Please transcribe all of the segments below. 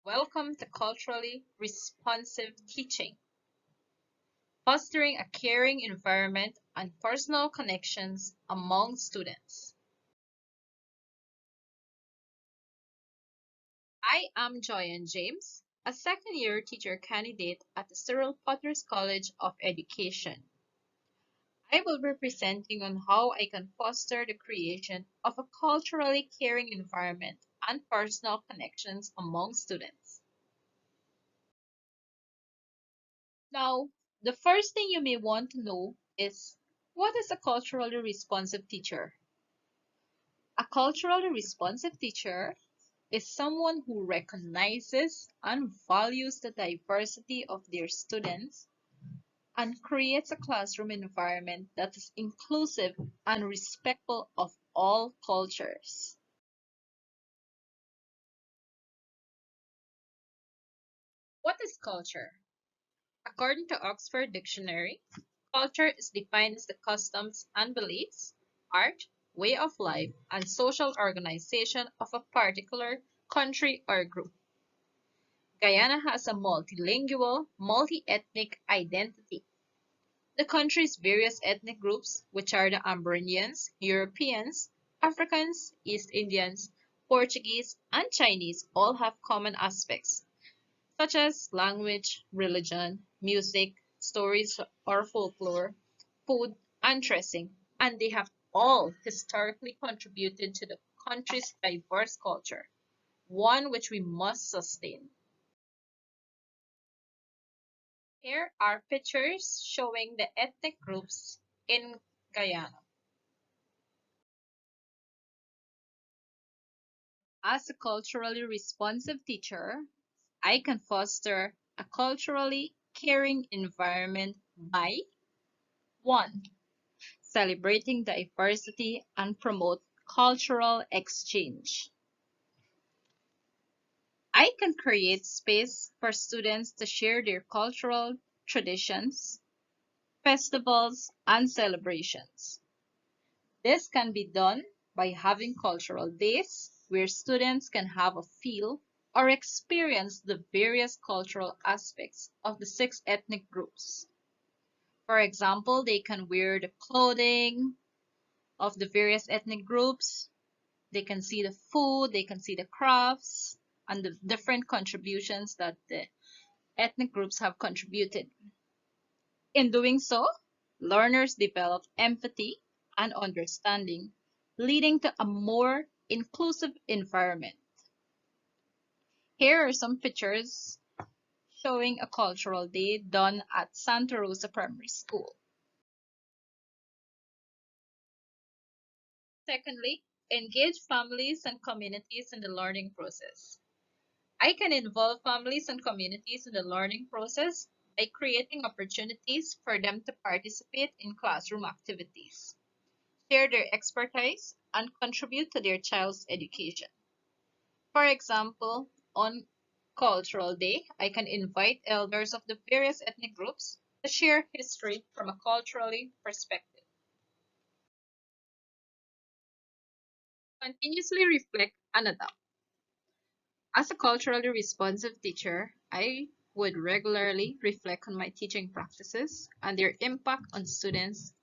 Welcome to Culturally Responsive Teaching, fostering a caring environment and personal connections among students. I am Joyann James, a second-year teacher candidate at the Cyril Potters College of Education. I will be presenting on how I can foster the creation of a culturally caring environment and personal connections among students. Now, the first thing you may want to know is what is a culturally responsive teacher? A culturally responsive teacher is someone who recognizes and values the diversity of their students and creates a classroom environment that is inclusive and respectful of all cultures. What is culture? According to Oxford Dictionary, culture is defined as the customs and beliefs, art, way of life, and social organization of a particular country or group. Guyana has a multilingual, multi-ethnic identity. The country's various ethnic groups, which are the Amerindians, Europeans, Africans, East Indians, Portuguese, and Chinese, all have common aspects such as language, religion, music, stories or folklore, food, and dressing, and they have all historically contributed to the country's diverse culture, one which we must sustain. Here are pictures showing the ethnic groups in Guyana. As a culturally responsive teacher, I can foster a culturally caring environment by 1. Celebrating diversity and promote cultural exchange. I can create space for students to share their cultural traditions, festivals, and celebrations. This can be done by having cultural days where students can have a feel or experience the various cultural aspects of the 6 ethnic groups. For example, they can wear the clothing of the various ethnic groups. They can see the food, they can see the crafts, and the different contributions that the ethnic groups have contributed. In doing so, learners develop empathy and understanding, leading to a more inclusive environment. Here are some pictures showing a cultural day done at Santa Rosa Primary School. Secondly, engage families and communities in the learning process. I can involve families and communities in the learning process by creating opportunities for them to participate in classroom activities, share their expertise, and contribute to their child's education. For example, on Cultural Day, I can invite elders of the various ethnic groups to share history from a culturally perspective. Continuously reflect and adapt. As a culturally responsive teacher, I would regularly reflect on my teaching practices and their impact on students'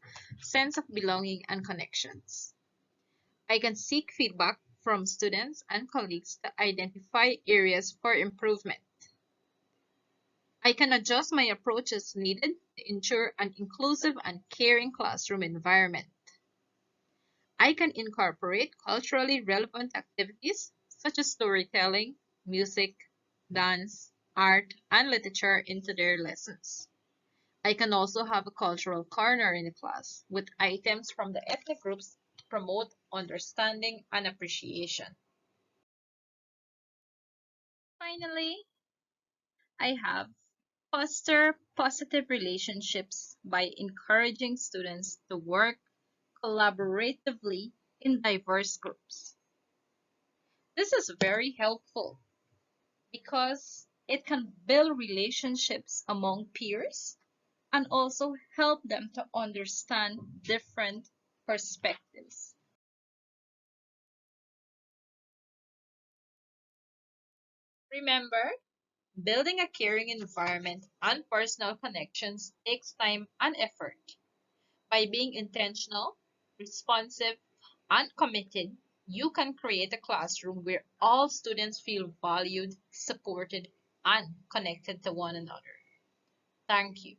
sense of belonging and connections. I can seek feedback from students and colleagues to identify areas for improvement. I can adjust my approach as needed to ensure an inclusive and caring classroom environment. I can incorporate culturally relevant activities such as storytelling, music, dance, art, and literature into their lessons. I can also have a cultural corner in the class with items from the ethnic groups to promote understanding and appreciation. Finally, I have foster positive relationships by encouraging students to work collaboratively in diverse groups. This is very helpful because it can build relationships among peers and also help them to understand different perspectives. Remember, building a caring environment and personal connections takes time and effort. By being intentional, responsive, and committed, you can create a classroom where all students feel valued, supported, and connected to one another. Thank you.